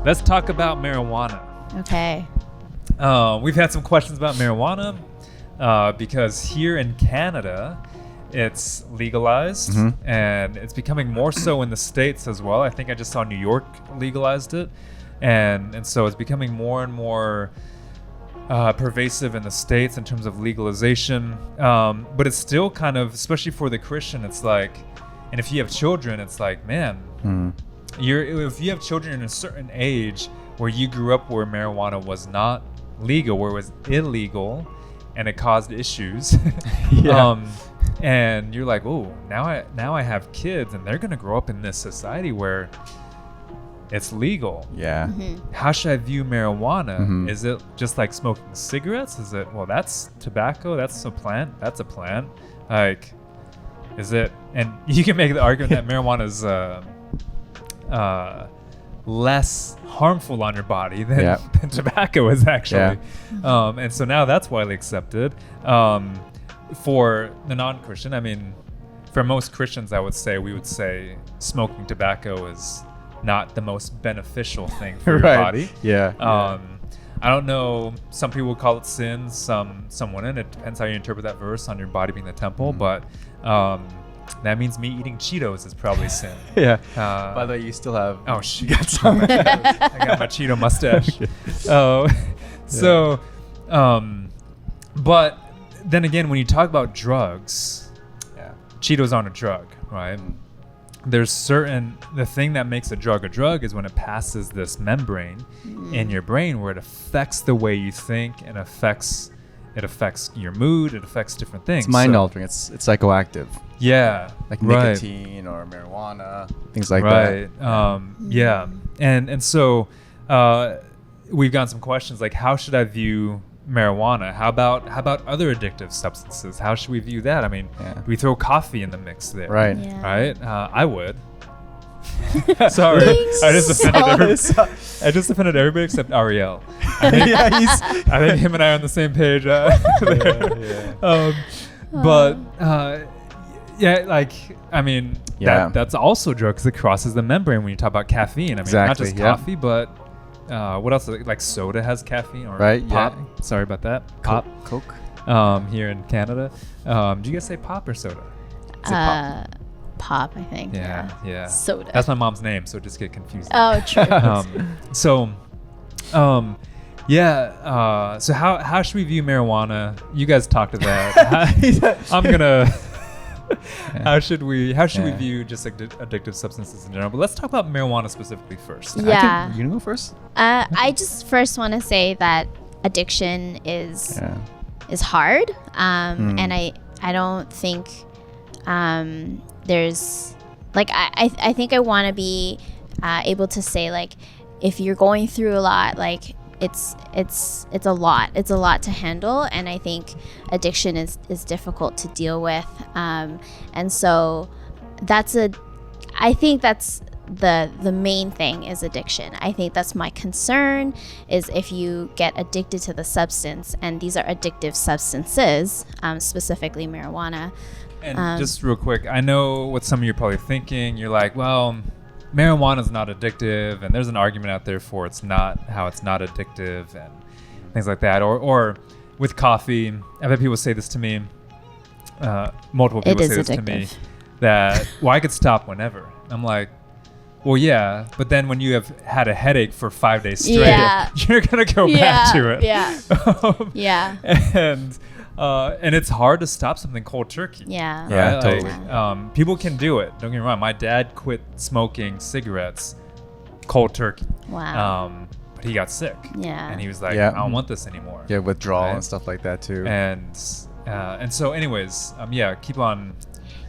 let's talk about marijuana. Okay. We've had some questions about marijuana because here in Canada, it's legalized and it's becoming more so in the States as well. I think I just saw New York legalized it. And so it's becoming more and more pervasive in the States in terms of legalization. But it's still kind of, especially for the Christian, it's like, and if you have children, it's like, man, if you have children in a certain age where you grew up where marijuana was not legal, where it was illegal and it caused issues. And you're like, oh, now I have kids and they're going to grow up in this society where it's legal. Yeah. How should I view marijuana? Is it just like smoking cigarettes? Is it, well, that's tobacco, that's a plant, like, is it? And you can make the argument that marijuana is less harmful on your body than tobacco is actually. And so now that's widely accepted. For the non-Christian, I mean, for most Christians, we would say smoking tobacco is not the most beneficial thing for your body. I don't know, some people would call it sin, some wouldn't. It depends how you interpret that verse on your body being the temple, but that means me eating Cheetos is probably sin. By the way, you still have... Oh, you got some. I got my Cheeto mustache. But then again, when you talk about drugs, Cheetos aren't a drug, right? There's the thing that makes a drug is when it passes this membrane in your brain where it affects the way you think and it affects your mood, it affects different things. It's mind altering, it's psychoactive. Yeah. Like nicotine or marijuana, things like that. And so we've gotten some questions like, how should I view marijuana? How about other addictive substances? How should we view that? I mean, we throw coffee in the mix there, right? I would. Sorry, I just offended everybody except Ariel. I think him and I are on the same page. That's also a drug because it crosses the membrane when you talk about caffeine. I mean, not just coffee, but what else? Like soda has caffeine, or pop. Yeah. Sorry about that. Pop, Coke. Here in Canada, do you guys say pop or soda? Is it pop? Pop, I think. Yeah. Soda. That's my mom's name, so just get confused. Oh, true. So how should we view marijuana? You guys talked to that. I'm gonna. How should we view just addictive substances in general? But let's talk about marijuana specifically first. You gonna go first? I just first want to say that addiction is hard, and I don't think there's like I think I want to be able to say, like, if you're going through a lot, like it's a lot to handle, and I think addiction is difficult to deal with, and so I think that's the main thing is addiction. I think that's my concern, is if you get addicted to the substance, and these are addictive substances, specifically marijuana. And just real quick, I know what some of you are probably thinking. You're like, well, marijuana is not addictive, and there's an argument out there for it's not addictive and things like that. Or with coffee, I've had people say this to me. Multiple people say this to me, that I could stop whenever. I'm like, well, yeah, but then when you have had a headache for 5 days straight, you're gonna go back to it. And it's hard to stop something cold turkey. Right? Totally. Like, people can do it. Don't get me wrong. My dad quit smoking cigarettes cold turkey. Wow. But he got sick. And he was like, I don't want this anymore. Yeah, withdrawal and stuff like that too. And so, anyways, keep on.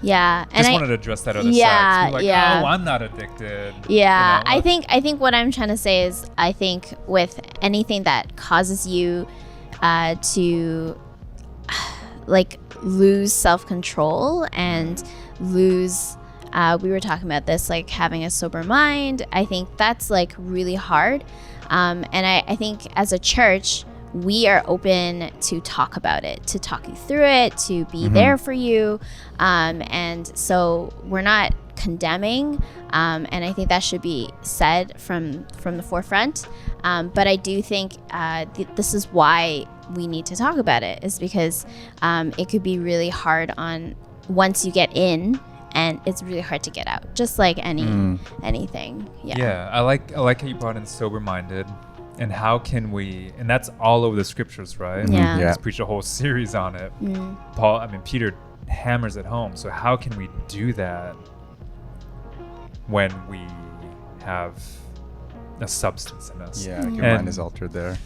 Yeah, and I wanted to address that other side. Like, oh, I'm not addicted. Yeah, I think what I'm trying to say is, I think with anything that causes you to like lose self-control and lose, we were talking about this, like having a sober mind. I think that's like really hard, and I think as a church, we are open to talk about it, to talk you through it, to be there for you. And so we're not condemning, and I think that should be said from the forefront. But I do think this is why we need to talk about it, is because it could be really hard on once you get in, and it's really hard to get out, just like anything. Yeah, I like how you brought in sober-minded, and how can we, and that's all over the scriptures, right? Yeah. Just preach a whole series on it. Peter hammers it home. So how can we do that when we have a substance in us? Yeah, your mind is altered there.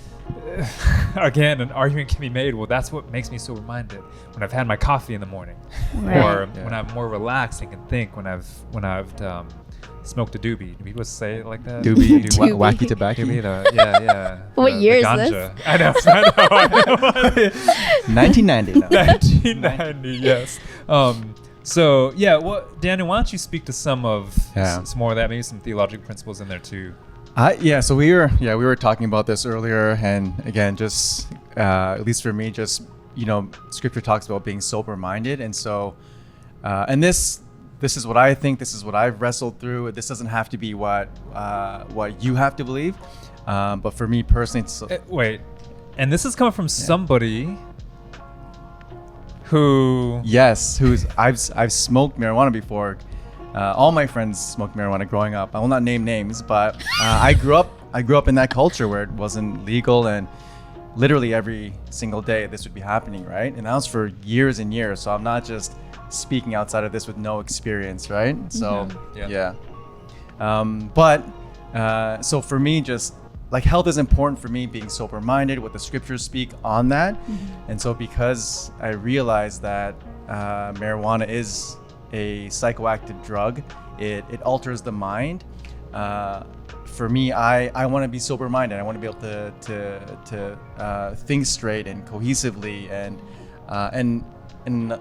Again, an argument can be made. Well, that's what makes me sober-minded. When I've had my coffee in the morning, Right. or when I'm more relaxed and can think. When I've smoked a doobie. Do people say it like that? Doobie, Doobie. wacky tobacco. Doobie, yeah. What year is ganja. this? I know. 1990. No. 1990. Yes. So yeah. What, Daniel? Why don't you speak to some more of that? Maybe some theological principles in there too. So we were talking about this earlier, and again, just at least for me, just Scripture talks about being sober-minded, and so and this is what I think. This is what I've wrestled through. This doesn't have to be what you have to believe, but for me personally, wait, and this is coming from somebody who I've smoked marijuana before. All my friends smoked marijuana growing up. I will not name names, but I grew up in that culture where it wasn't legal, and literally every single day this would be happening, right? And that was for years and years. So I'm not just speaking outside of this with no experience, right? So so for me, just like health is important for me, being sober-minded, what the scriptures speak on that. And so because I realized that marijuana is a psychoactive drug, it alters the mind. For me, I want to be sober-minded. I want to be able to think straight and cohesively, and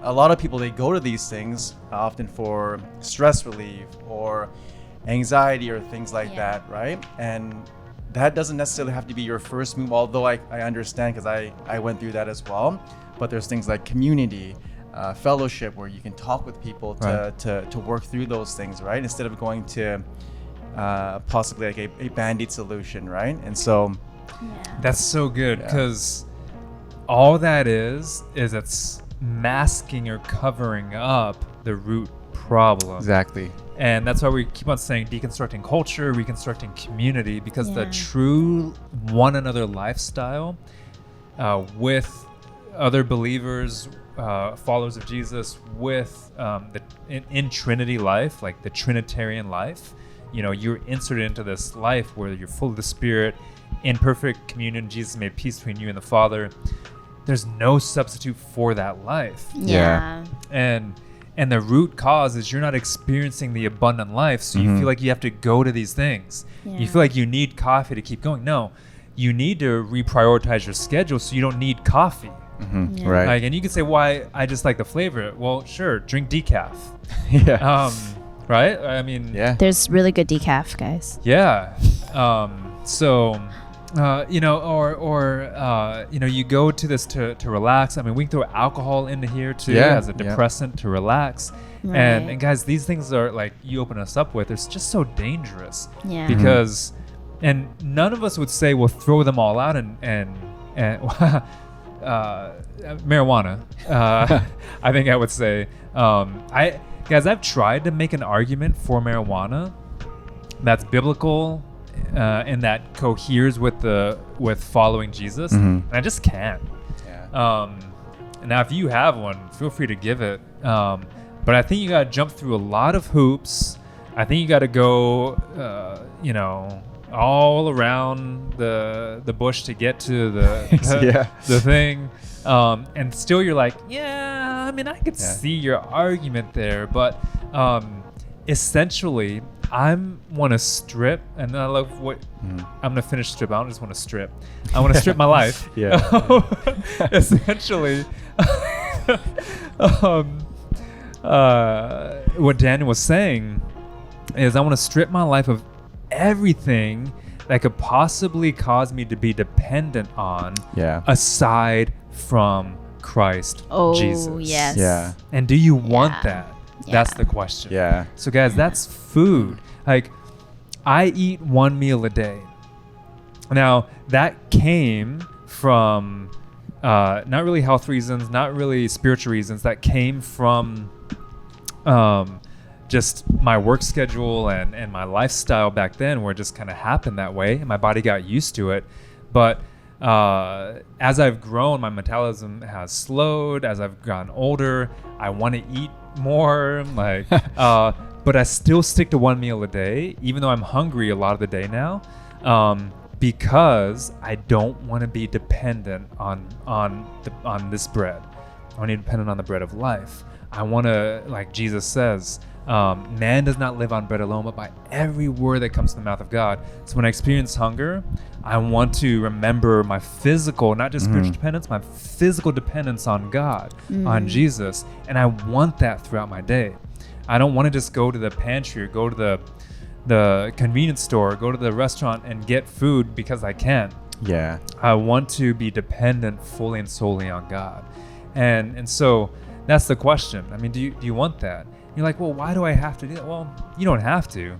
a lot of people, they go to these things often for stress relief or anxiety or things like that, right? And that doesn't necessarily have to be your first move, although I understand, because I went through that as well. But there's things like community, fellowship, where you can talk with people to work through those things, right? Instead of going to possibly like a Band-Aid solution, right? And so that's so good, because all that is it's masking or covering up the root problem. Exactly. And that's why we keep on saying deconstructing culture, reconstructing community, because the true one another lifestyle with other believers, followers of Jesus, with in Trinity life, like the Trinitarian life, you're inserted into this life where you're full of the Spirit, in perfect communion. Jesus made peace between you and the Father. There's no substitute for that life. Yeah. And the root cause is you're not experiencing the abundant life, so you feel like you have to go to these things. You feel like you need coffee to keep going. No, you need to reprioritize your schedule so you don't need coffee. Right. Like, and you can say, why? I just like the flavor. Well, sure, drink decaf. Right? I mean, There's really good decaf, guys. Yeah. You go to this to relax. I mean, we can throw alcohol into here too as a depressant to relax. Right. And guys, these things are like you open us up with. It's just so dangerous. Yeah. Because, and none of us would say we'll throw them all out and marijuana. I think I would say, I've tried to make an argument for marijuana that's biblical. And that coheres with following Jesus, and I just can't. Now, if you have one, feel free to give it. But I think you got to jump through a lot of hoops. I think you got to go, all around the bush to get to the thing. And still, you're like, I mean, I could see your argument there, but essentially, I want to strip, and I love what I'm gonna finish strip. I don't just want to strip. I want to strip my life. Essentially, what Daniel was saying is, I want to strip my life of everything that could possibly cause me to be dependent on, aside from Christ Jesus. Yes. Yeah. And do you want that? That's the question. Yeah. So guys, that's food. Like, I eat one meal a day. Now, that came from not really health reasons, not really spiritual reasons. That came from just my work schedule and my lifestyle back then, where it just kind of happened that way, and my body got used to it. But as I've grown, my metabolism has slowed. As I've gotten older, I want to eat more. Like, but I still stick to one meal a day, even though I'm hungry a lot of the day now, because I don't want to be dependent on this bread. I want to be dependent on the bread of life. I want to, like Jesus says, man does not live on bread alone, but by every word that comes from the mouth of God. So when I experience hunger, I want to remember my physical, not just spiritual dependence, my physical dependence on God, on Jesus. And I want that throughout my day. I don't want to just go to the pantry or go to the convenience store, go to the restaurant and get food because I can. Yeah. I want to be dependent fully and solely on God. And so that's the question. I mean, do you want that? You're like, well, why do I have to do that? Well, you don't have to,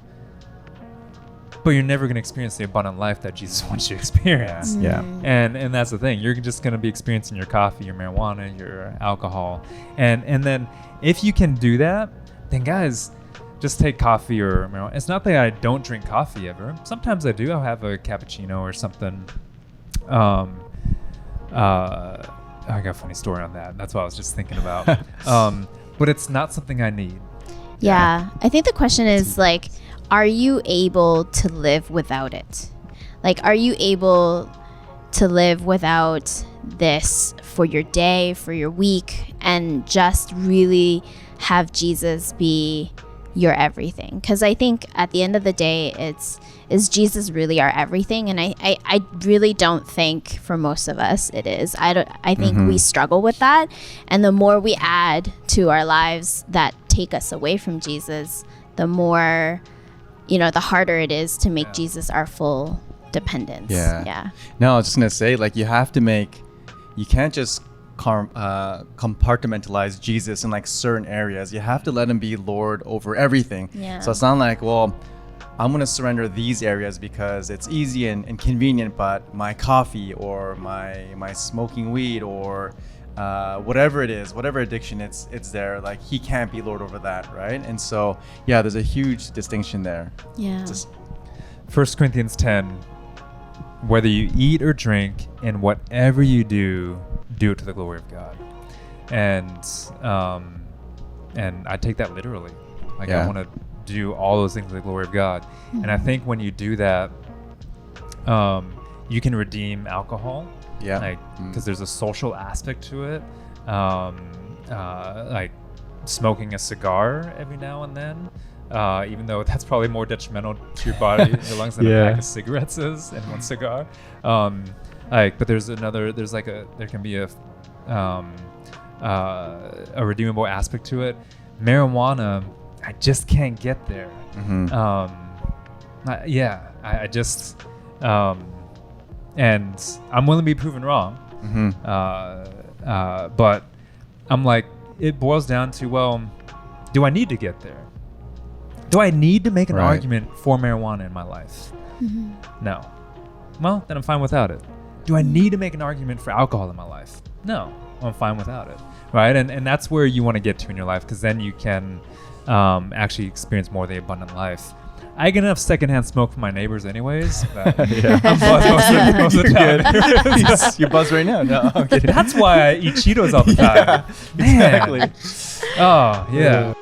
but you're never going to experience the abundant life that Jesus wants you to experience. Yeah. And that's the thing. You're just going to be experiencing your coffee, your marijuana, your alcohol. And then if you can do that, then guys, just take coffee or marijuana. It's not that I don't drink coffee ever. Sometimes I do. I'll have a cappuccino or something. I got a funny story on that. That's what I was just thinking about. But it's not something I need. Yeah. I think the question is like, are you able to live without it? Like, are you able to live without this for your day, for your week, and just really have Jesus be your everything? Because I think at the end of the day, is Jesus really our everything? And I really don't think for most of us it is. I think we struggle with that, and the more we add to our lives that take us away from Jesus, the more, the harder it is to make Jesus our full dependence. Yeah. No, I was just gonna say, like, you can't just compartmentalize Jesus in like certain areas. You have to let him be Lord over everything. Yeah. So it's not like, well, I'm going to surrender these areas because it's easy and convenient, but my coffee or my smoking weed or whatever it is, whatever addiction it's there, like he can't be Lord over that, right? And so, yeah, there's a huge distinction there. Yeah. 1 Corinthians 10, whether you eat or drink and whatever you do it to the glory of God. And I take that literally. Like, I want to do all those things to the glory of God. And I think when you do that, you can redeem alcohol. Yeah. Like, because there's a social aspect to it. Like smoking a cigar every now and then. Even though that's probably more detrimental to your body and your lungs than a pack of cigarettes is in one cigar. But there can be a redeemable aspect to it. Marijuana, I just can't get there. I just and I'm willing to be proven wrong. But I'm like, it boils down to, well, do I need to get there? Do I need to make an argument for marijuana in my life? No. Well, then I'm fine without it. Do I need to make an argument for alcohol in my life? No, I'm fine without it. Right? And that's where you want to get to in your life, because then you can actually experience more of the abundant life. I get enough secondhand smoke from my neighbors anyways, but I'm buzzed most of the time. You're buzzed right now. No, I'm kidding. That's why I eat Cheetos all the time. Exactly. Oh, yeah.